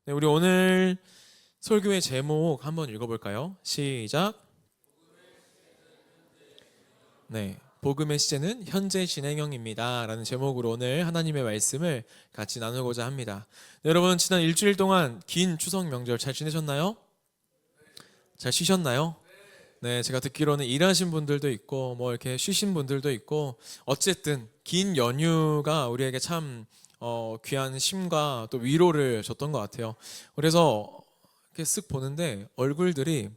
네, 우리 오늘 설교의 제목 한번 읽어볼까요? 시작. 네, 복음의 시제는 현재 진행형입니다 라는 제목으로 오늘 하나님의 말씀을 같이 나누고자 합니다. 네, 여러분 지난 일주일 동안 긴 추석 명절 잘 지내셨나요? 잘 쉬셨나요? 네, 제가 듣기로는 일하신 분들도 있고 뭐 이렇게 쉬신 분들도 있고 어쨌든 긴 연휴가 우리에게 참 귀한 쉼과 또 위로를 줬던 것 같아요. 그래서 이렇게 쓱 보는데 얼굴들이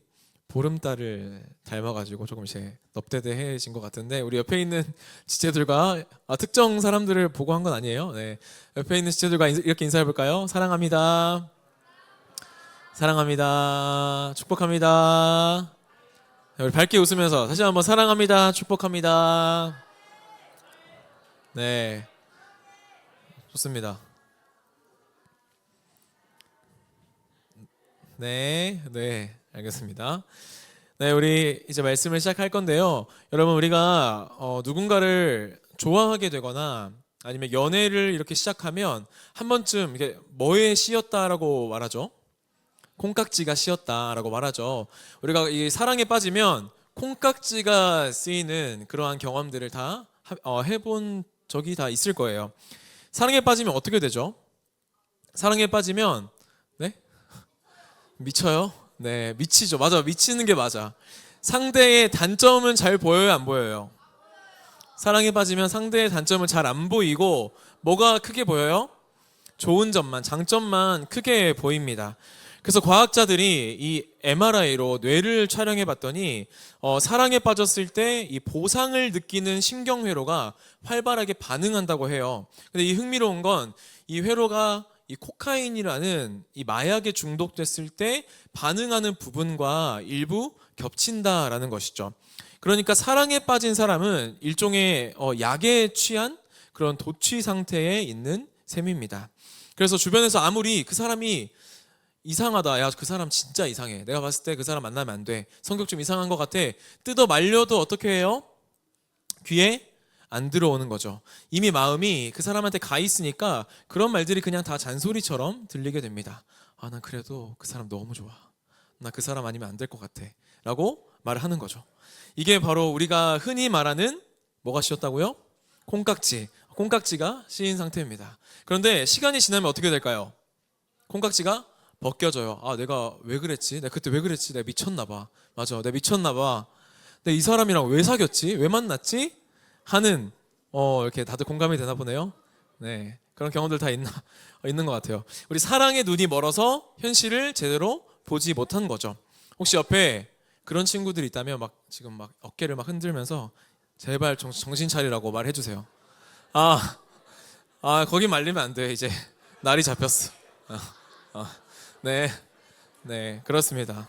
보름달을 닮아가지고 조금 이제 넙대대해진 것 같은데, 우리 옆에 있는 지체들과 특정 사람들을 보고 한 건 아니에요. 네, 옆에 있는 지체들과 이렇게 인사해 볼까요? 사랑합니다. 사랑합니다. 축복합니다. 네, 우리 밝게 웃으면서 다시 한번 사랑합니다. 축복합니다. 네, 좋습니다. 네, 네, 알겠습니다. 네, 우리 이제 말씀을 시작할 건데요. 여러분, 우리가 누군가를 좋아하게 되거나 아니면 연애를 이렇게 시작하면 한 번쯤 이게 뭐에 씌였다라고 말하죠? 콩깍지가 씌었다라고 말하죠. 우리가 이 사랑에 빠지면 콩깍지가 쓰이는 그러한 경험들을 다 해본 적이 다 있을 거예요. 사랑에 빠지면 어떻게 되죠? 사랑에 빠지면 네? 미쳐요? 네, 미치죠. 맞아, 미치는 게 맞아. 상대의 단점은 잘 보여요, 안 보여요? 사랑에 빠지면 상대의 단점은 잘 안 보이고 뭐가 크게 보여요? 좋은 점만, 장점만 크게 보입니다. 그래서 과학자들이 이 MRI로 뇌를 촬영해 봤더니 사랑에 빠졌을 때 이 보상을 느끼는 신경회로가 활발하게 반응한다고 해요. 근데 이 흥미로운 건 이 회로가 이 코카인이라는 이 마약에 중독됐을 때 반응하는 부분과 일부 겹친다라는 것이죠. 그러니까 사랑에 빠진 사람은 일종의 약에 취한 그런 도취 상태에 있는 셈입니다. 그래서 주변에서 아무리 그 사람이 이상하다, 야 그 사람 진짜 이상해, 내가 봤을 때 그 사람 만나면 안 돼, 성격 좀 이상한 것 같아, 뜯어 말려도 어떻게 해요? 귀에 안 들어오는 거죠. 이미 마음이 그 사람한테 가 있으니까 그런 말들이 그냥 다 잔소리처럼 들리게 됩니다. 아, 난 그래도 그 사람 너무 좋아, 나 그 사람 아니면 안 될 것 같아 라고 말을 하는 거죠. 이게 바로 우리가 흔히 말하는 뭐가 씌었다고요? 콩깍지가 씌인 상태입니다. 그런데 시간이 지나면 어떻게 될까요? 콩깍지가 벗겨져요. 아, 내가 왜 그랬지? 내가 그때 왜 그랬지? 내가 미쳤나 봐. 맞아, 내가 미쳤나 봐. 내가 이 사람이랑 왜 사귀었지? 왜 만났지? 하는 이렇게 다들 공감이 되나 보네요. 네, 그런 경험들 다 있는 것 같아요. 우리 사랑의 눈이 멀어서 현실을 제대로 보지 못한 거죠. 혹시 옆에 그런 친구들이 있다면 지금 어깨를 흔들면서 제발 정신 차리라고 말해 주세요. 아, 거기 말리면 안 돼. 이제 날이 잡혔어. 네, 네, 그렇습니다.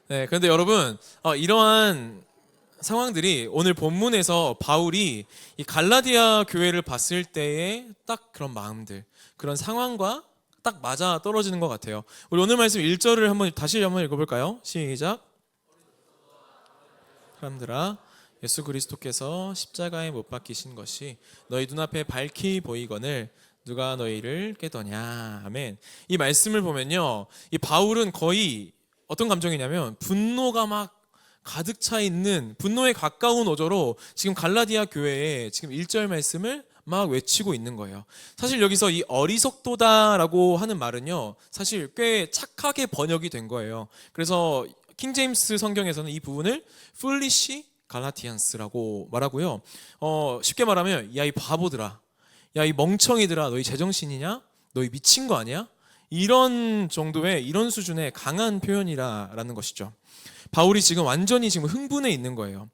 네, 그런데 여러분, 이러한 상황들이 오늘 본문에서 바울이 이 갈라디아 교회를 봤을 때의 딱 그런 마음들, 그런 상황과 딱 맞아 떨어지는 것 같아요. 우리 오늘 말씀 1절을 다시 한번 읽어볼까요? 시작. 사람들아, 예수 그리스도께서 십자가에 못 박히신 것이 너희 눈앞에 밝히 보이거늘 누가 너희를 깨더냐. 아멘. 이 말씀을 보면요, 이 바울은 거의 어떤 감정이냐면 분노가 가득 차 있는, 분노에 가까운 어조로 지금 갈라디아 교회에 지금 1절 말씀을 외치고 있는 거예요. 사실 여기서 이 어리석도다라고 하는 말은요, 사실 꽤 착하게 번역이 된 거예요. 그래서 킹제임스 성경에서는 이 부분을 foolish Galatians라고 말하고요. 쉽게 말하면 야 이 바보들아, 야 이 멍청이들아, 너희 제정신이냐? 너희 미친 거 아니야? 이런 정도의, 이런 수준의 강한 표현이라는 것이죠. 바울이 지금 완전히 흥분해 있는 거예요.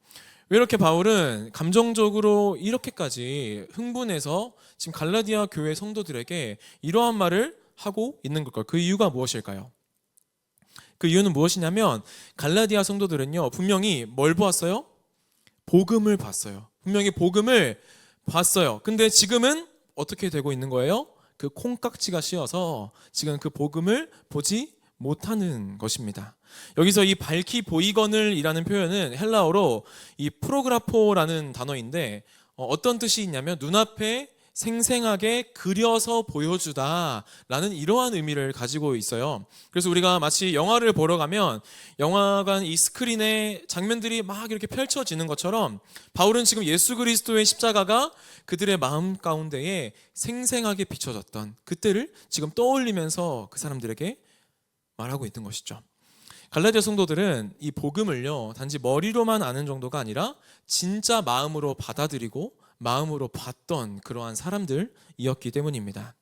왜 이렇게 바울은 감정적으로 이렇게까지 흥분해서 지금 갈라디아 교회 성도들에게 이러한 말을 하고 있는 걸까요? 그 이유가 무엇일까요? 그 이유는 무엇이냐면 갈라디아 성도들은요, 분명히 뭘 보았어요? 복음을 봤어요. 분명히 복음을 봤어요. 근데 지금은 어떻게 되고 있는 거예요? 그 콩깍지가 씌어서 지금 그 복음을 보지 못하는 것입니다. 여기서 이 밝히 보이거늘이라는 표현은 헬라어로 이 프로그라포라는 단어인데 어떤 뜻이 있냐면 눈앞에 생생하게 그려서 보여주다라는 이러한 의미를 가지고 있어요. 그래서 우리가 마치 영화를 보러 가면 영화관 이 스크린에 장면들이 막 이렇게 펼쳐지는 것처럼 바울은 지금 예수 그리스도의 십자가가 그들의 마음 가운데에 생생하게 비춰졌던 그때를 지금 떠올리면서 그 사람들에게 말하고 있는 것이죠. 갈라디아 성도들은 이 복음을요, 단지 머리로만 아는 정도가 아니라 진짜 마음으로 받아들이고 마음으로 봤던 그러한 사람들이었기 때문입니다.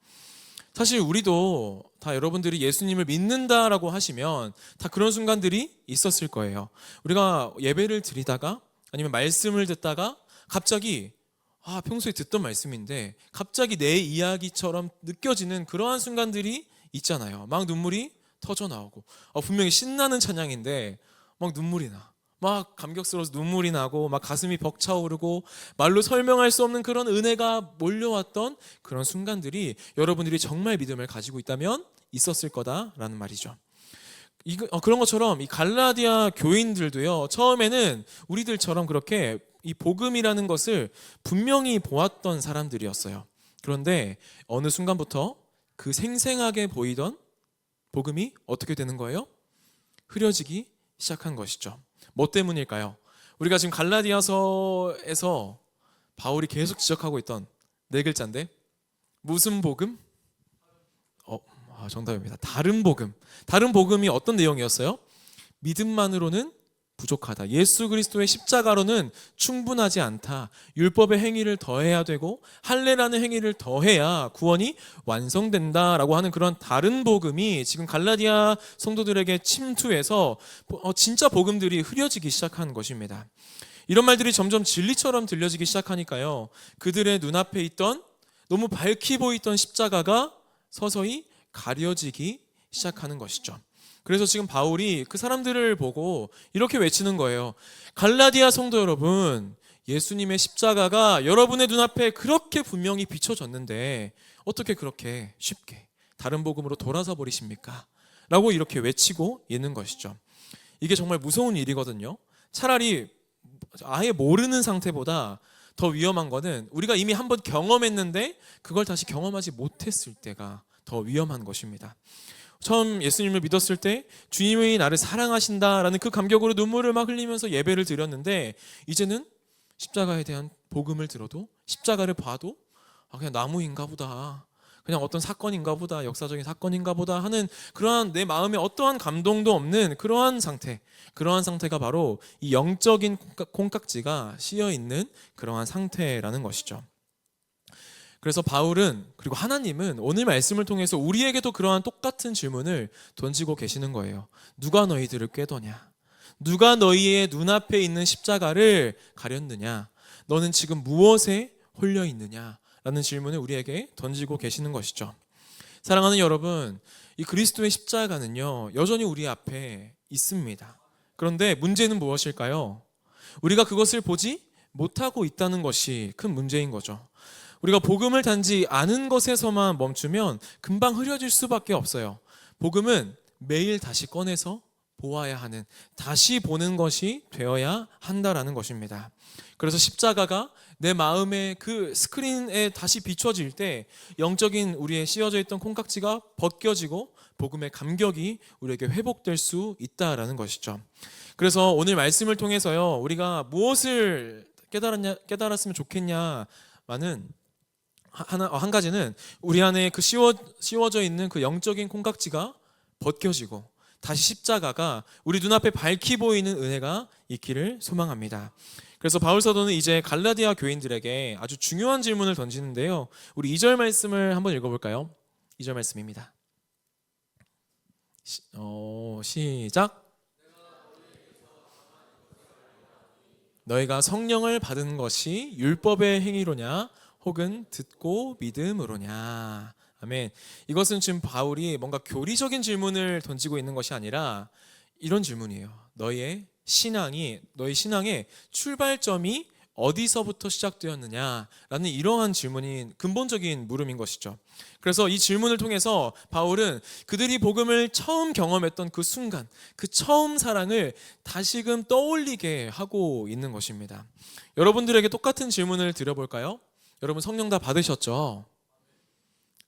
사실 우리도 다 여러분들이 예수님을 믿는다라고 하시면 다 그런 순간들이 있었을 거예요. 우리가 예배를 드리다가 아니면 말씀을 듣다가 갑자기 평소에 듣던 말씀인데 갑자기 내 이야기처럼 느껴지는 그러한 순간들이 있잖아요. 막 눈물이 터져 나오고 분명히 신나는 찬양인데 막 눈물이 나. 막 감격스러워서 눈물이 나고 막 가슴이 벅차오르고 말로 설명할 수 없는 그런 은혜가 몰려왔던 그런 순간들이 여러분들이 정말 믿음을 가지고 있다면 있었을 거다라는 말이죠. 그런 것처럼 이 갈라디아 교인들도요, 처음에는 우리들처럼 그렇게 이 복음이라는 것을 분명히 보았던 사람들이었어요. 그런데 어느 순간부터 그 생생하게 보이던 복음이 어떻게 되는 거예요? 흐려지기 시작한 것이죠. 뭐 때문일까요? 우리가 지금 갈라디아서에서 바울이 계속 지적하고 있던 네 글자인데 무슨 복음? 정답입니다. 다른 복음. 다른 복음이 어떤 내용이었어요? 믿음만으로는 부족하다. 예수 그리스도의 십자가로는 충분하지 않다. 율법의 행위를 더해야 되고 할례라는 행위를 더해야 구원이 완성된다라고 하는 그런 다른 복음이 지금 갈라디아 성도들에게 침투해서 진짜 복음들이 흐려지기 시작한 것입니다. 이런 말들이 점점 진리처럼 들려지기 시작하니까요, 그들의 눈앞에 있던 너무 밝히 보이던 십자가가 서서히 가려지기 시작하는 것이죠. 그래서 지금 바울이 그 사람들을 보고 이렇게 외치는 거예요. 갈라디아 성도 여러분, 예수님의 십자가가 여러분의 눈앞에 그렇게 분명히 비춰졌는데 어떻게 그렇게 쉽게 다른 복음으로 돌아서 버리십니까? 라고 이렇게 외치고 있는 것이죠. 이게 정말 무서운 일이거든요. 차라리 아예 모르는 상태보다 더 위험한 거는 우리가 이미 한번 경험했는데 그걸 다시 경험하지 못했을 때가 더 위험한 것입니다. 처음 예수님을 믿었을 때 주님이 나를 사랑하신다라는 그 감격으로 눈물을 막 흘리면서 예배를 드렸는데 이제는 십자가에 대한 복음을 들어도 십자가를 봐도 그냥 나무인가 보다, 그냥 어떤 사건인가 보다, 역사적인 사건인가 보다 하는 그러한 내 마음에 어떠한 감동도 없는 그러한 상태가 바로 이 영적인 콩깍지가 씌어있는 그러한 상태라는 것이죠. 그래서 바울은, 그리고 하나님은 오늘 말씀을 통해서 우리에게도 그러한 똑같은 질문을 던지고 계시는 거예요. 누가 너희들을 꾀더냐? 누가 너희의 눈앞에 있는 십자가를 가렸느냐? 너는 지금 무엇에 홀려 있느냐? 라는 질문을 우리에게 던지고 계시는 것이죠. 사랑하는 여러분, 이 그리스도의 십자가는요, 여전히 우리 앞에 있습니다. 그런데 문제는 무엇일까요? 우리가 그것을 보지 못하고 있다는 것이 큰 문제인 거죠. 우리가 복음을 단지 아는 것에서만 멈추면 금방 흐려질 수밖에 없어요. 복음은 매일 다시 꺼내서 보아야 하는, 다시 보는 것이 되어야 한다라는 것입니다. 그래서 십자가가 내 마음의 그 스크린에 다시 비춰질 때 영적인 우리의 씌워져 있던 콩깍지가 벗겨지고 복음의 감격이 우리에게 회복될 수 있다라는 것이죠. 그래서 오늘 말씀을 통해서요, 우리가 무엇을 깨달았으면 좋겠냐마는 한 가지는 우리 안에 그 씌워져 있는 그 영적인 콩깍지가 벗겨지고 다시 십자가가 우리 눈앞에 밝히 보이는 은혜가 있기를 소망합니다. 그래서 바울 사도는 이제 갈라디아 교인들에게 아주 중요한 질문을 던지는데요, 우리 2절 말씀을 한번 읽어볼까요? 2절 말씀입니다. 시작. 너희가 성령을 받은 것이 율법의 행위로냐 혹은 듣고 믿음으로냐. 아멘. 이것은 지금 바울이 뭔가 교리적인 질문을 던지고 있는 것이 아니라 이런 질문이에요. 너희 신앙의 출발점이 어디서부터 시작되었느냐라는 이러한 질문이 근본적인 물음인 것이죠. 그래서 이 질문을 통해서 바울은 그들이 복음을 처음 경험했던 그 순간, 그 처음 사랑을 다시금 떠올리게 하고 있는 것입니다. 여러분들에게 똑같은 질문을 드려볼까요? 여러분 성령 다 받으셨죠?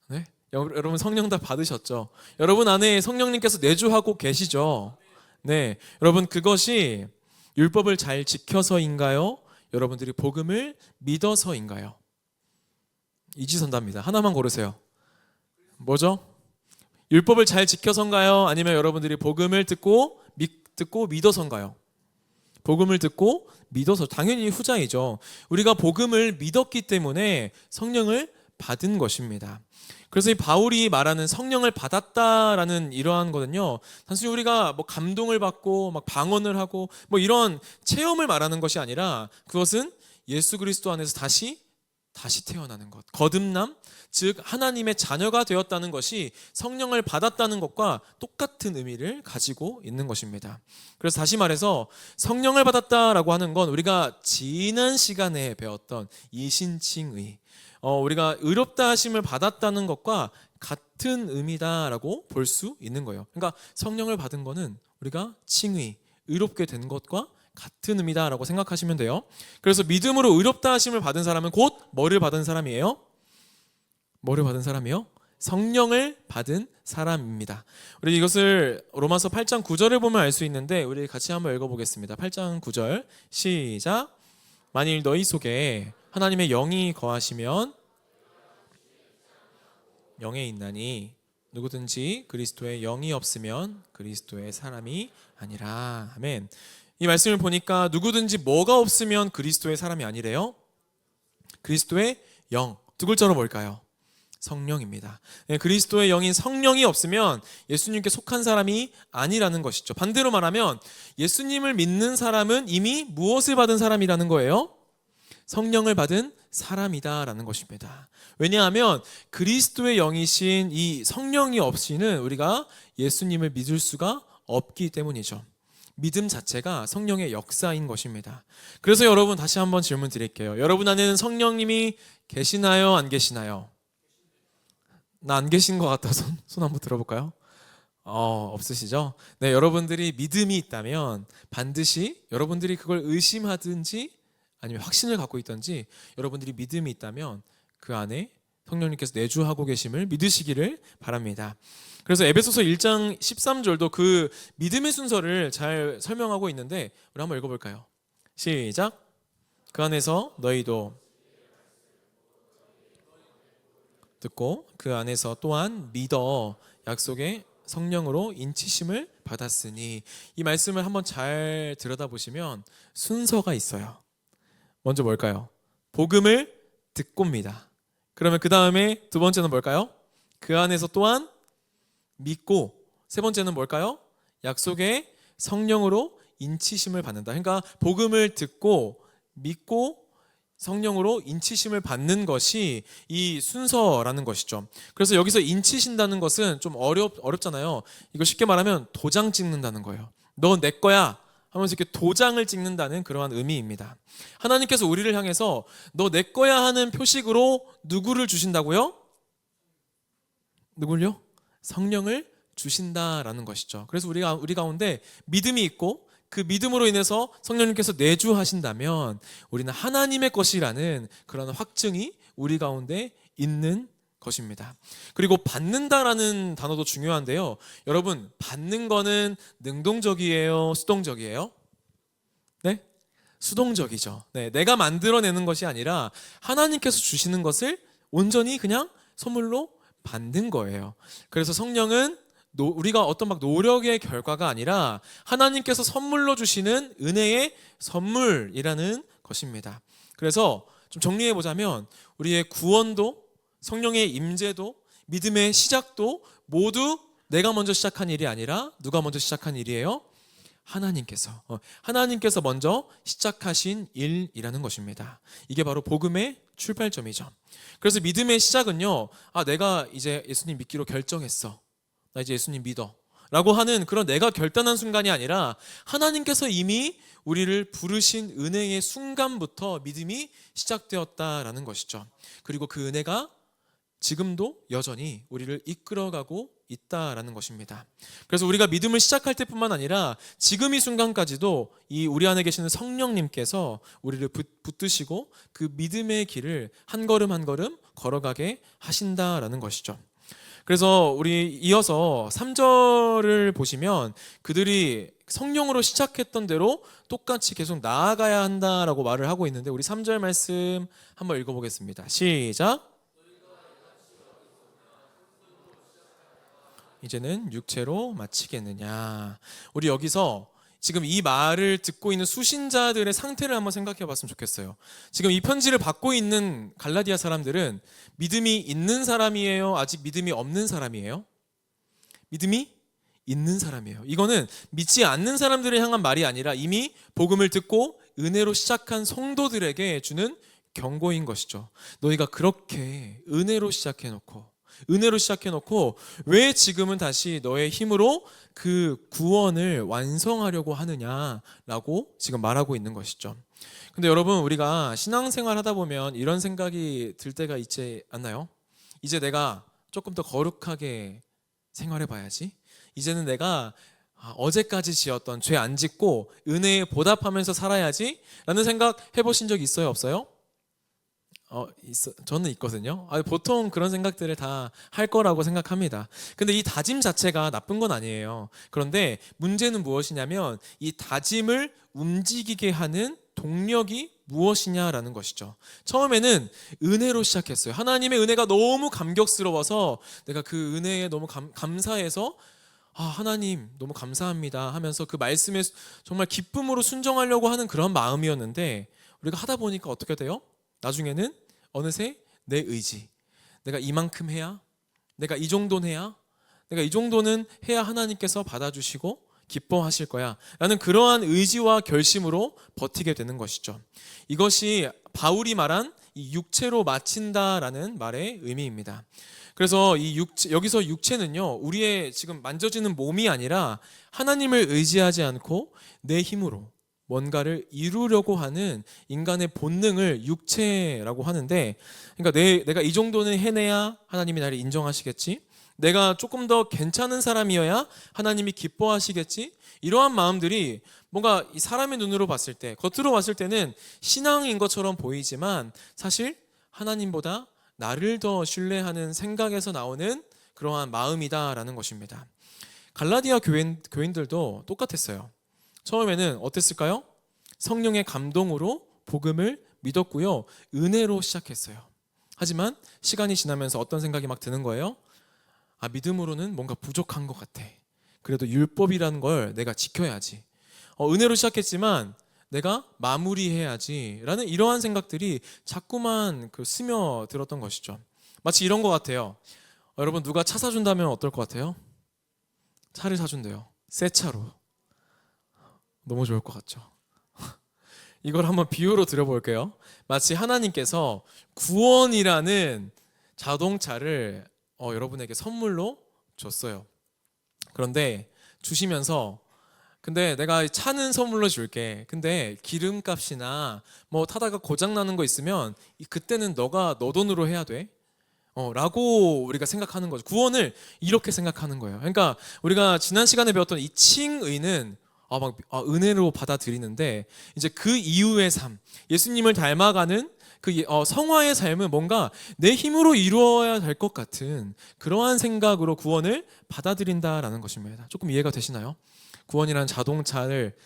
네? 여러분 성령 다 받으셨죠? 여러분 안에 성령님께서 내주하고 계시죠? 네. 여러분 그것이 율법을 잘 지켜서인가요? 여러분들이 복음을 믿어서인가요? 이지선답니다. 하나만 고르세요. 뭐죠? 율법을 잘 지켜서인가요? 아니면 여러분들이 복음을 듣고 믿어서인가요? 복음을 듣고 믿어서, 당연히 후자이죠. 우리가 복음을 믿었기 때문에 성령을 받은 것입니다. 그래서 이 바울이 말하는 성령을 받았다라는 이러한 거는요, 단순히 우리가 뭐 감동을 받고 막 방언을 하고 뭐 이런 체험을 말하는 것이 아니라, 그것은 예수 그리스도 안에서 다시 태어나는 것, 거듭남, 즉 하나님의 자녀가 되었다는 것이 성령을 받았다는 것과 똑같은 의미를 가지고 있는 것입니다. 그래서 다시 말해서 성령을 받았다라고 하는 건 우리가 지난 시간에 배웠던 이신칭의, 우리가 의롭다 하심을 받았다는 것과 같은 의미다라고 볼 수 있는 거예요. 그러니까 성령을 받은 거는 우리가 칭의, 의롭게 된 것과 같은 의미다라고 생각하시면 돼요. 그래서 믿음으로 의롭다 하심을 받은 사람은 곧 뭐를 받은 사람이에요? 뭐를 받은 사람이요? 성령을 받은 사람입니다. 우리 이것을 로마서 8장 9절을 보면 알 수 있는데, 우리 같이 한번 읽어보겠습니다. 8장 9절 시작. 만일 너희 속에 하나님의 영이 거하시면 영에 있나니 누구든지 그리스도의 영이 없으면 그리스도의 사람이 아니라. 아멘. 이 말씀을 보니까 누구든지 뭐가 없으면 그리스도의 사람이 아니래요? 그리스도의 영, 두 글자로 뭘까요? 성령입니다. 네, 그리스도의 영인 성령이 없으면 예수님께 속한 사람이 아니라는 것이죠. 반대로 말하면 예수님을 믿는 사람은 이미 무엇을 받은 사람이라는 거예요? 성령을 받은 사람이다라는 것입니다. 왜냐하면 그리스도의 영이신 이 성령이 없이는 우리가 예수님을 믿을 수가 없기 때문이죠. 믿음 자체가 성령의 역사인 것입니다. 그래서 여러분 다시 한번 질문 드릴게요. 여러분 안에는 성령님이 계시나요? 안 계시나요? 나 안 계신 것 같아서 손 한번 들어볼까요? 없으시죠? 네, 여러분들이 믿음이 있다면 반드시 여러분들이 그걸 의심하든지 아니면 확신을 갖고 있든지, 여러분들이 믿음이 있다면 그 안에 성령님께서 내주하고 계심을 믿으시기를 바랍니다. 그래서 에베소서 1장 13절도 그 믿음의 순서를 잘 설명하고 있는데, 우리 한번 읽어볼까요? 시작. 그 안에서 너희도 듣고 그 안에서 또한 믿어 약속의 성령으로 인치심을 받았으니. 이 말씀을 한번 잘 들여다보시면 순서가 있어요. 먼저 뭘까요? 복음을 듣고입니다. 그러면 그 다음에 두 번째는 뭘까요? 그 안에서 또한 믿고. 세 번째는 뭘까요? 약속의 성령으로 인치심을 받는다. 그러니까 복음을 듣고 믿고 성령으로 인치심을 받는 것이 이 순서라는 것이죠. 그래서 여기서 인치신다는 것은 좀 어렵잖아요. 이거 쉽게 말하면 도장 찍는다는 거예요. 너 내 거야 하면서 이렇게 도장을 찍는다는 그러한 의미입니다. 하나님께서 우리를 향해서 너 내 거야 하는 표식으로 누구를 주신다고요? 누굴요? 성령을 주신다라는 것이죠. 그래서 우리 가운데 믿음이 있고 그 믿음으로 인해서 성령님께서 내주하신다면 우리는 하나님의 것이라는 그런 확증이 우리 가운데 있는 것입니다. 그리고 받는다라는 단어도 중요한데요. 여러분, 받는 거는 능동적이에요? 수동적이에요? 네? 수동적이죠. 네, 내가 만들어내는 것이 아니라 하나님께서 주시는 것을 온전히 그냥 선물로 받는 거예요. 그래서 성령은 우리가 어떤 막 노력의 결과가 아니라 하나님께서 선물로 주시는 은혜의 선물이라는 것입니다. 그래서 좀 정리해 보자면 우리의 구원도, 성령의 임재도, 믿음의 시작도 모두 내가 먼저 시작한 일이 아니라 누가 먼저 시작한 일이에요? 하나님께서 먼저 시작하신 일이라는 것입니다. 이게 바로 복음의 출발점이죠. 그래서 믿음의 시작은요, 내가 이제 예수님 믿기로 결정했어, 나 이제 예수님 믿어 라고 하는 그런 내가 결단한 순간이 아니라 하나님께서 이미 우리를 부르신 은혜의 순간부터 믿음이 시작되었다라는 것이죠. 그리고 그 은혜가 지금도 여전히 우리를 이끌어가고 있다라는 것입니다. 그래서 우리가 믿음을 시작할 때뿐만 아니라 지금 이 순간까지도 이 우리 안에 계시는 성령님께서 우리를 붙드시고 그 믿음의 길을 한 걸음 한 걸음 걸어가게 하신다라는 것이죠. 그래서 우리 이어서 3절을 보시면 그들이 성령으로 시작했던 대로 똑같이 계속 나아가야 한다라고 말을 하고 있는데, 우리 3절 말씀 한번 읽어보겠습니다. 시작. 이제는 육체로 마치겠느냐. 우리 여기서 지금 이 말을 듣고 있는 수신자들의 상태를 한번 생각해 봤으면 좋겠어요. 지금 이 편지를 받고 있는 갈라디아 사람들은 믿음이 있는 사람이에요? 아직 믿음이 없는 사람이에요? 믿음이 있는 사람이에요. 이거는 믿지 않는 사람들을 향한 말이 아니라 이미 복음을 듣고 은혜로 시작한 성도들에게 주는 경고인 것이죠. 너희가 그렇게 은혜로 시작해놓고 왜 지금은 다시 너의 힘으로 그 구원을 완성하려고 하느냐라고 지금 말하고 있는 것이죠. 근데 여러분, 우리가 신앙생활 하다 보면 이런 생각이 들 때가 있지 않나요? 이제 내가 조금 더 거룩하게 생활해 봐야지. 이제는 내가 어제까지 지었던 죄 안 짓고 은혜에 보답하면서 살아야지 라는 생각 해보신 적 있어요? 없어요? 저는 있거든요. 보통 그런 생각들을 다 할 거라고 생각합니다. 근데 이 다짐 자체가 나쁜 건 아니에요. 그런데 문제는 무엇이냐면 이 다짐을 움직이게 하는 동력이 무엇이냐라는 것이죠. 처음에는 은혜로 시작했어요. 하나님의 은혜가 너무 감격스러워서 내가 그 은혜에 너무 감사해서 하나님 너무 감사합니다 하면서 그 말씀에 정말 기쁨으로 순종하려고 하는 그런 마음이었는데, 우리가 하다 보니까 어떻게 돼요? 나중에는 어느새 내 의지, 내가 이만큼 해야, 내가 이 정도는 해야, 내가 이 정도는 해야 하나님께서 받아주시고 기뻐하실 거야 라는 그러한 의지와 결심으로 버티게 되는 것이죠. 이것이 바울이 말한 이 육체로 마친다라는 말의 의미입니다. 그래서 여기서 육체는요, 우리의 지금 만져지는 몸이 아니라 하나님을 의지하지 않고 내 힘으로 뭔가를 이루려고 하는 인간의 본능을 육체라고 하는데, 그러니까 내가 이 정도는 해내야 하나님이 나를 인정하시겠지, 내가 조금 더 괜찮은 사람이어야 하나님이 기뻐하시겠지, 이러한 마음들이 뭔가 이 사람의 눈으로 봤을 때, 겉으로 봤을 때는 신앙인 것처럼 보이지만 사실 하나님보다 나를 더 신뢰하는 생각에서 나오는 그러한 마음이다라는 것입니다. 갈라디아 교인들도 똑같았어요. 처음에는 어땠을까요? 성령의 감동으로 복음을 믿었고요, 은혜로 시작했어요. 하지만 시간이 지나면서 어떤 생각이 막 드는 거예요? 믿음으로는 뭔가 부족한 것 같아. 그래도 율법이라는 걸 내가 지켜야지. 은혜로 시작했지만 내가 마무리해야지 라는 이러한 생각들이 자꾸만 스며들었던 것이죠. 마치 이런 것 같아요. 여러분, 누가 차 사준다면 어떨 것 같아요? 차를 사준대요. 새 차로. 너무 좋을 것 같죠. 이걸 한번 비유로 드려볼게요. 마치 하나님께서 구원이라는 자동차를 여러분에게 선물로 줬어요. 그런데 주시면서, 근데 내가 차는 선물로 줄게. 근데 기름값이나 뭐 타다가 고장나는 거 있으면 그때는 너가 너 돈으로 해야 돼. 라고 우리가 생각하는 거죠. 구원을 이렇게 생각하는 거예요. 그러니까 우리가 지난 시간에 배웠던 이 칭의는 은혜로 받아들이는데, 이제 그 이후의 삶, 예수님을 닮아가는 그 성화의 삶은 뭔가 내 힘으로 이루어야 될 것 같은 그러한 생각으로 구원을 받아들인다라는 것입니다. 조금 이해가 되시나요? 구원이라는 자동차를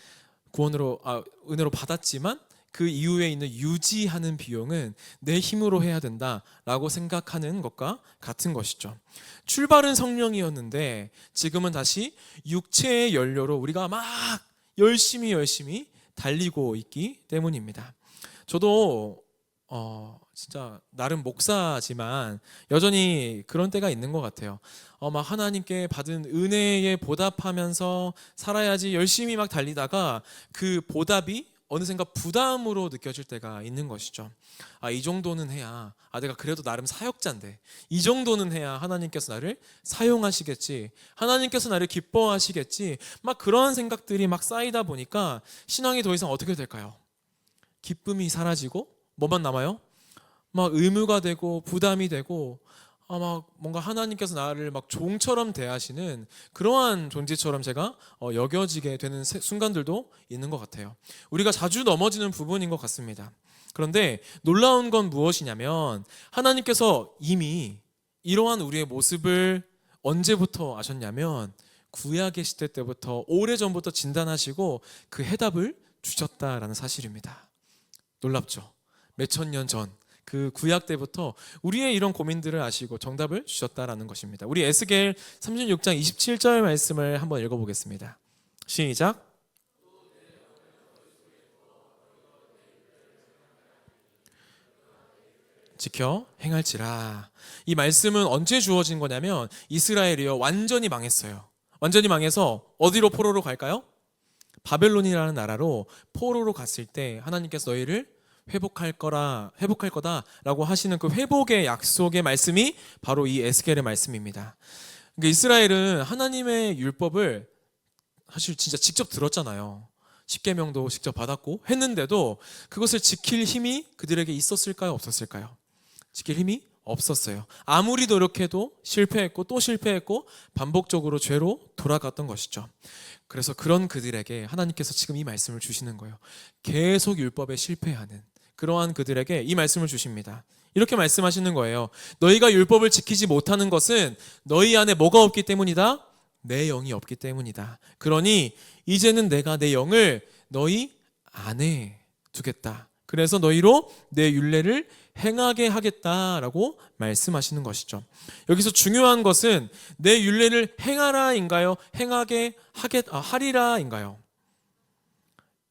은혜로 받았지만 그 이후에 있는 유지하는 비용은 내 힘으로 해야 된다라고 생각하는 것과 같은 것이죠. 출발은 성령이었는데 지금은 다시 육체의 연료로 우리가 막 열심히 달리고 있기 때문입니다. 저도 진짜 나름 목사지만 여전히 그런 때가 있는 것 같아요. 막 하나님께 받은 은혜에 보답하면서 살아야지 열심히 막 달리다가 그 보답이 어느샌가 부담으로 느껴질 때가 있는 것이죠. 이 정도는 해야, 내가 그래도 나름 사역자인데 이 정도는 해야 하나님께서 나를 사용하시겠지, 하나님께서 나를 기뻐하시겠지, 막 그런 생각들이 막 쌓이다 보니까 신앙이 더 이상 어떻게 될까요? 기쁨이 사라지고 뭐만 남아요? 막 의무가 되고 부담이 되고 막 뭔가 하나님께서 나를 막 종처럼 대하시는 그러한 존재처럼 제가 여겨지게 되는 순간들도 있는 것 같아요. 우리가 자주 넘어지는 부분인 것 같습니다. 그런데 놀라운 건 무엇이냐면 하나님께서 이미 이러한 우리의 모습을 언제부터 아셨냐면 구약의 시대 때부터 오래전부터 진단하시고 그 해답을 주셨다라는 사실입니다. 놀랍죠? 몇천 년 전 그 구약 때부터 우리의 이런 고민들을 아시고 정답을 주셨다라는 것입니다. 우리 에스겔 36장 27절 말씀을 한번 읽어보겠습니다. 시작. 지켜 행할지라. 이 말씀은 언제 주어진 거냐면 이스라엘이요 완전히 망했어요. 완전히 망해서 어디로 포로로 갈까요? 바벨론이라는 나라로 포로로 갔을 때 하나님께서 너희를 회복할 거다라고 하시는 그 회복의 약속의 말씀이 바로 이 에스겔의 말씀입니다. 그러니까 이스라엘은 하나님의 율법을 사실 진짜 직접 들었잖아요. 십계명도 직접 받았고 했는데도 그것을 지킬 힘이 그들에게 있었을까요? 없었을까요? 지킬 힘이 없었어요. 아무리 노력해도 실패했고 또 실패했고 반복적으로 죄로 돌아갔던 것이죠. 그래서 그런 그들에게 하나님께서 지금 이 말씀을 주시는 거예요. 계속 율법에 실패하는 그러한 그들에게 이 말씀을 주십니다. 이렇게 말씀하시는 거예요. 너희가 율법을 지키지 못하는 것은 너희 안에 뭐가 없기 때문이다? 내 영이 없기 때문이다. 그러니 이제는 내가 내 영을 너희 안에 두겠다. 그래서 너희로 내 율례를 행하게 하겠다라고 말씀하시는 것이죠. 여기서 중요한 것은 내 율례를 행하라인가요? 행하게 하리라인가요?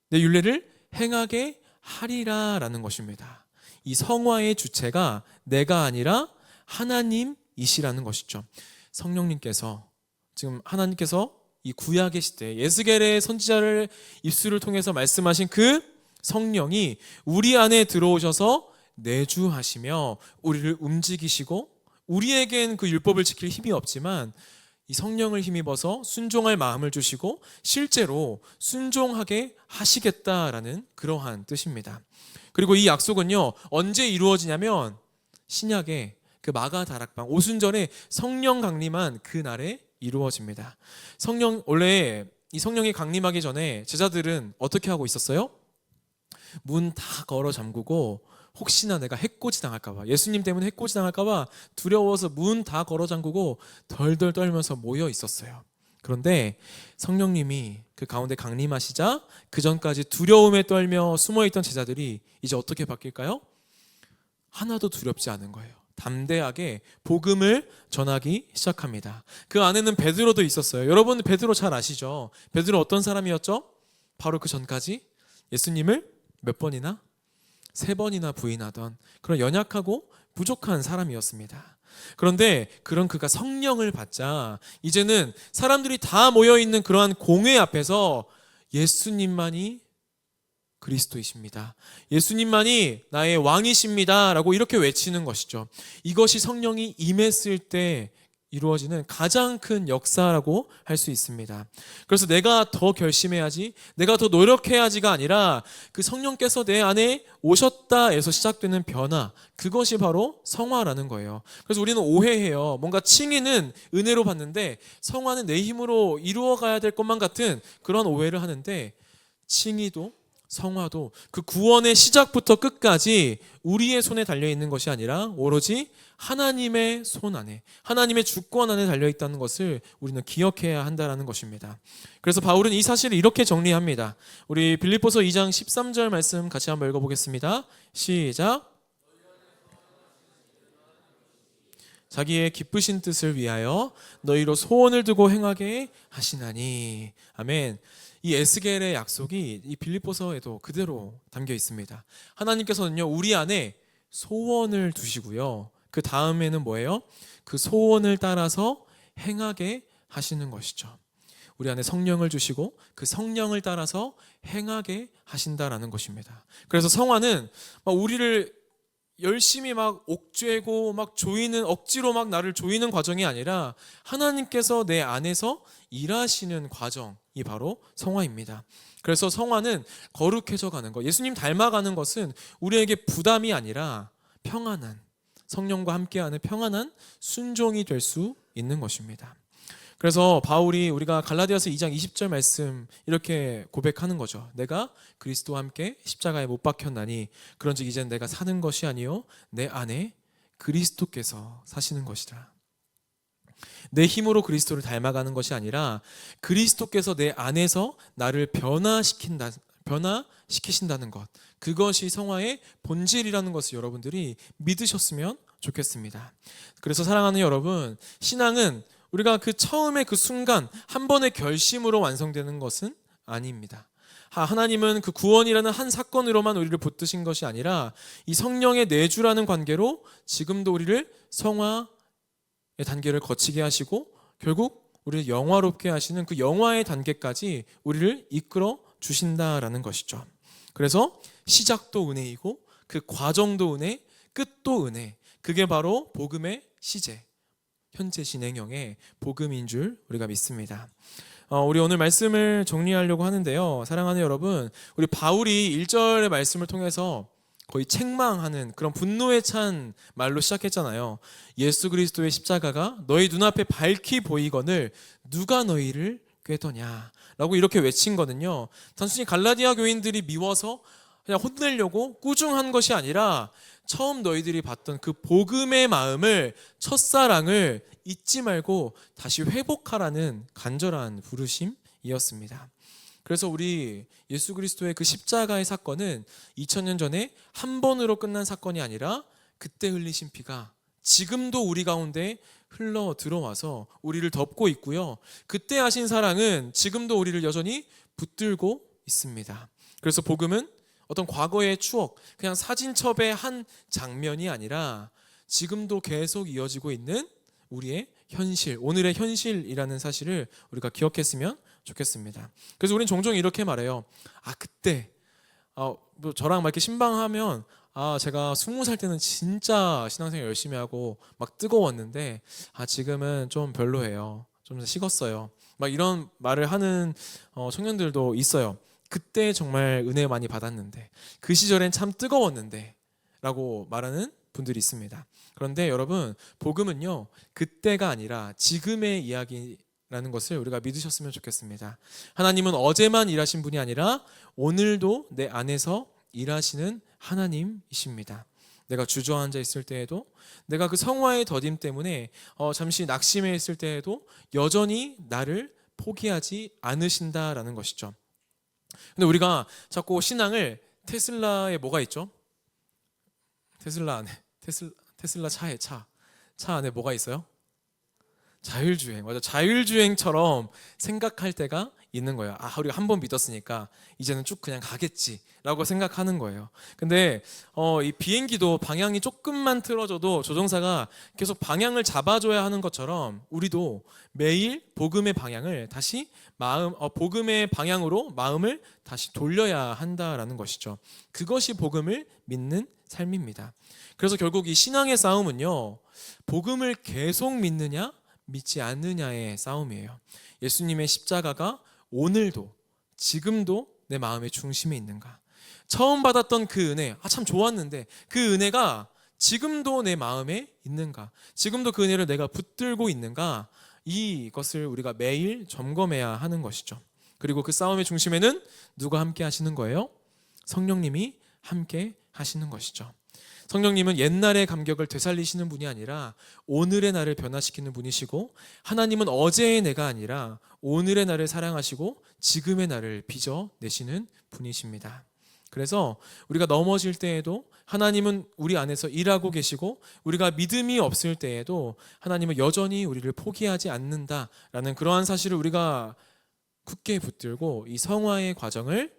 내 율례를 행하게 하리라라는 것입니다. 이 성화의 주체가 내가 아니라 하나님이시라는 것이죠. 성령님께서 지금 하나님께서 이 구약의 시대 에스겔의 선지자를 입술을 통해서 말씀하신 그 성령이 우리 안에 들어오셔서 내주하시며 우리를 움직이시고 우리에겐 그 율법을 지킬 힘이 없지만 이 성령을 힘입어서 순종할 마음을 주시고 실제로 순종하게 하시겠다라는 그러한 뜻입니다. 그리고 이 약속은요 언제 이루어지냐면 신약의 그 마가 다락방 오순절에 성령 강림한 그날에 이루어집니다. 원래 이 성령이 강림하기 전에 제자들은 어떻게 하고 있었어요? 문 다 걸어 잠그고 혹시나 내가 해코지 당할까봐 예수님 때문에 해코지 당할까봐 두려워서 문 다 걸어 잠그고 덜덜 떨면서 모여 있었어요. 그런데 성령님이 그 가운데 강림하시자 그 전까지 두려움에 떨며 숨어있던 제자들이 이제 어떻게 바뀔까요? 하나도 두렵지 않은 거예요. 담대하게 복음을 전하기 시작합니다. 그 안에는 베드로도 있었어요. 여러분 베드로 잘 아시죠? 베드로 어떤 사람이었죠? 바로 그 전까지 예수님을 몇 번이나? 3번이나 부인하던 그런 연약하고 부족한 사람이었습니다. 그런데 그런 그가 성령을 받자 이제는 사람들이 다 모여있는 그러한 공회 앞에서 예수님만이 그리스도이십니다. 예수님만이 나의 왕이십니다. 라고 이렇게 외치는 것이죠. 이것이 성령이 임했을 때 이루어지는 가장 큰 역사라고 할 수 있습니다. 그래서 내가 더 결심해야지, 내가 더 노력해야지가 아니라 그 성령께서 내 안에 오셨다에서 시작되는 변화, 그것이 바로 성화라는 거예요. 그래서 우리는 오해해요. 뭔가 칭의는 은혜로 받는데 성화는 내 힘으로 이루어가야 될 것만 같은 그런 오해를 하는데 칭의도 성화도 그 구원의 시작부터 끝까지 우리의 손에 달려있는 것이 아니라 오로지 하나님의 손 안에, 하나님의 주권 안에 달려있다는 것을 우리는 기억해야 한다는 것입니다. 그래서 바울은 이 사실을 이렇게 정리합니다. 우리 빌립보서 2장 13절 말씀 같이 한번 읽어보겠습니다. 시작. 자기의 기쁘신 뜻을 위하여 너희로 소원을 두고 행하게 하시나니. 아멘. 이 에스겔의 약속이 이 빌립보서에도 그대로 담겨 있습니다. 하나님께서는요 우리 안에 소원을 두시고요 그 다음에는 뭐예요? 그 소원을 따라서 행하게 하시는 것이죠. 우리 안에 성령을 주시고 그 성령을 따라서 행하게 하신다라는 것입니다. 그래서 성화는 막 우리를 열심히 막 옥죄고 막 조이는, 억지로 막 나를 조이는 과정이 아니라 하나님께서 내 안에서 일하시는 과정이 바로 성화입니다. 그래서 성화는 거룩해져 가는 것, 예수님 닮아가는 것은 우리에게 부담이 아니라 평안한, 성령과 함께하는 평안한 순종이 될 수 있는 것입니다. 그래서 바울이 우리가 갈라디아서 2장 20절 말씀 이렇게 고백하는 거죠. 내가 그리스도와 함께 십자가에 못 박혔나니 그런즉 이제는 내가 사는 것이 아니요 내 안에 그리스도께서 사시는 것이라. 내 힘으로 그리스도를 닮아가는 것이 아니라 그리스도께서 내 안에서 나를 변화시키신다는 것, 그것이 성화의 본질이라는 것을 여러분들이 믿으셨으면 좋겠습니다. 그래서 사랑하는 여러분, 신앙은 우리가 그 처음에 그 순간 한 번의 결심으로 완성되는 것은 아닙니다. 하나님은 그 구원이라는 한 사건으로만 우리를 붙드신 것이 아니라 이 성령의 내주라는 관계로 지금도 우리를 성화의 단계를 거치게 하시고 결국 우리를 영화롭게 하시는 그 영화의 단계까지 우리를 이끌어 주신다라는 것이죠. 그래서 시작도 은혜이고 그 과정도 은혜, 끝도 은혜, 그게 바로 복음의 시제, 현재 진행형의 복음인 줄 우리가 믿습니다. 우리 오늘 말씀을 정리하려고 하는데요. 사랑하는 여러분, 우리 바울이 1절의 말씀을 통해서 거의 책망하는 그런 분노에 찬 말로 시작했잖아요. 예수 그리스도의 십자가가 너희 눈앞에 밝히 보이거늘 누가 너희를 꾀더냐 라고 이렇게 외친 거는요, 단순히 갈라디아 교인들이 미워서 그냥 혼내려고 꾸중한 것이 아니라 처음 너희들이 봤던 그 복음의 마음을, 첫사랑을 잊지 말고 다시 회복하라는 간절한 부르심이었습니다. 그래서 우리 예수 그리스도의 그 십자가의 사건은 2000년 전에 한 번으로 끝난 사건이 아니라 그때 흘리신 피가 지금도 우리 가운데 흘러 들어와서 우리를 덮고 있고요. 그때 하신 사랑은 지금도 우리를 여전히 붙들고 있습니다. 그래서 복음은 어떤 과거의 추억, 그냥 사진첩의 한 장면이 아니라 지금도 계속 이어지고 있는 우리의 현실, 오늘의 현실이라는 사실을 우리가 기억했으면 좋겠습니다. 그래서 우리는 종종 이렇게 말해요. 그때 뭐 저랑 막 이렇게 신방하면 제가 20살 때는 진짜 신앙생활 열심히 하고 막 뜨거웠는데 지금은 좀 별로예요. 좀 식었어요. 막 이런 말을 하는 청년들도 있어요. 그때 정말 은혜 많이 받았는데 그 시절엔 참 뜨거웠는데 라고 말하는 분들이 있습니다. 그런데 여러분, 복음은요 그때가 아니라 지금의 이야기라는 것을 우리가 믿으셨으면 좋겠습니다. 하나님은 어제만 일하신 분이 아니라 오늘도 내 안에서 일하시는 하나님이십니다. 내가 주저앉아 있을 때에도, 내가 그 성화의 더딤 때문에 잠시 낙심해 있을 때에도 여전히 나를 포기하지 않으신다라는 것이죠. 근데 우리가 자꾸 신앙을 테슬라에 뭐가 있죠? 테슬라 안에 테슬라 차에 차 안에 뭐가 있어요? 자율주행. 맞아, 자율주행처럼 생각할 때가 있는 거예요. 우리가 한 번 믿었으니까 이제는 쭉 그냥 가겠지라고 생각하는 거예요. 근데 이 비행기도 방향이 조금만 틀어져도 조종사가 계속 방향을 잡아줘야 하는 것처럼 우리도 매일 복음의 방향을 다시 복음의 방향으로 마음을 다시 돌려야 한다라는 것이죠. 그것이 복음을 믿는 삶입니다. 그래서 결국 이 신앙의 싸움은요, 복음을 계속 믿느냐 믿지 않느냐의 싸움이에요. 예수님의 십자가가 오늘도 지금도 내 마음의 중심에 있는가? 처음 받았던 그 은혜, 참 좋았는데 그 은혜가 지금도 내 마음에 있는가? 지금도 그 은혜를 내가 붙들고 있는가? 이것을 우리가 매일 점검해야 하는 것이죠. 그리고 그 싸움의 중심에는 누가 함께 하시는 거예요? 성령님이 함께 하시는 것이죠. 성령님은 옛날의 감격을 되살리시는 분이 아니라 오늘의 나를 변화시키는 분이시고, 하나님은 어제의 내가 아니라 오늘의 나를 사랑하시고 지금의 나를 빚어내시는 분이십니다. 그래서 우리가 넘어질 때에도 하나님은 우리 안에서 일하고 계시고, 우리가 믿음이 없을 때에도 하나님은 여전히 우리를 포기하지 않는다라는 그러한 사실을 우리가 굳게 붙들고 이 성화의 과정을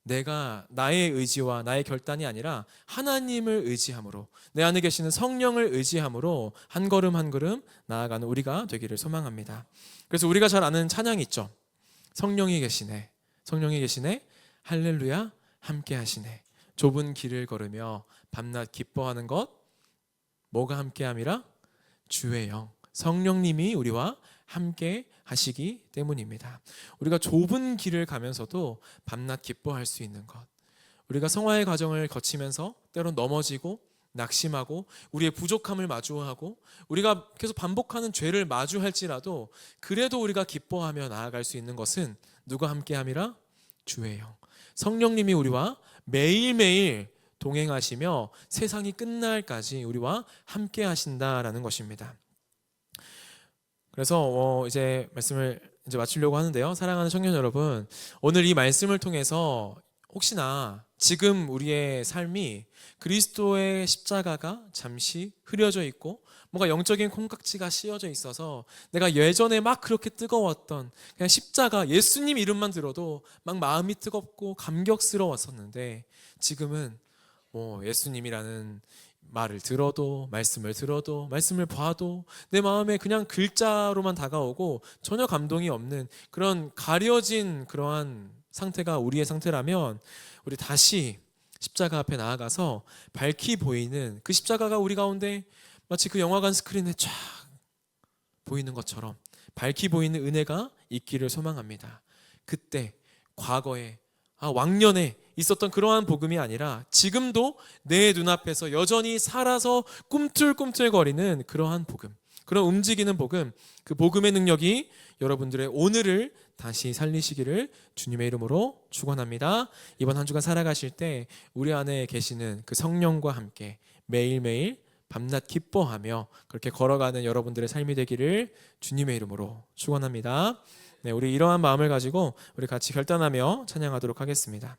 내가 나의 의지와 나의 결단이 아니라 하나님을 의지함으로, 내 안에 계시는 성령을 의지함으로 한 걸음 한 걸음 나아가는 우리가 되기를 소망합니다. 그래서 우리가 잘 아는 찬양이 있죠. 성령이 계시네, 성령이 계시네, 할렐루야 함께 하시네. 좁은 길을 걸으며 밤낮 기뻐하는 것, 뭐가 함께함이라? 주의 영, 성령님이 우리와 함께 하시기 때문입니다. 우리가 좁은 길을 가면서도 밤낮 기뻐할 수 있는 것, 우리가 성화의 과정을 거치면서 때론 넘어지고 낙심하고 우리의 부족함을 마주하고 우리가 계속 반복하는 죄를 마주할지라도 그래도 우리가 기뻐하며 나아갈 수 있는 것은 누가 함께함이라? 주예요. 성령님이 우리와 매일매일 동행하시며 세상이 끝날까지 우리와 함께 하신다라는 것입니다. 그래서 이제 말씀을 이제 마치려고 하는데요. 사랑하는 청년 여러분, 오늘 이 말씀을 통해서 혹시나 지금 우리의 삶이 그리스도의 십자가가 잠시 흐려져 있고 뭔가 영적인 콩깍지가 씌워져 있어서 내가 예전에 막 그렇게 뜨거웠던 그냥 십자가 예수님 이름만 들어도 막 마음이 뜨겁고 감격스러웠었는데 지금은 예수님이라는 말을 들어도 말씀을 봐도 내 마음에 그냥 글자로만 다가오고 전혀 감동이 없는 그런 가려진 그러한 상태가 우리의 상태라면 우리 다시 십자가 앞에 나아가서 밝히 보이는 그 십자가가 우리 가운데 마치 그 영화관 스크린에 쫙 보이는 것처럼 밝히 보이는 은혜가 있기를 소망합니다. 그때 과거에 왕년에 있었던 그러한 복음이 아니라 지금도 내 눈앞에서 여전히 살아서 꿈틀꿈틀거리는 그러한 복음, 그런 움직이는 복음, 그 복음의 능력이 여러분들의 오늘을 다시 살리시기를 주님의 이름으로 축원합니다. 이번 한 주간 살아가실 때 우리 안에 계시는 그 성령과 함께 매일매일 밤낮 기뻐하며 그렇게 걸어가는 여러분들의 삶이 되기를 주님의 이름으로 축원합니다. 네, 우리 이러한 마음을 가지고 우리 같이 결단하며 찬양하도록 하겠습니다.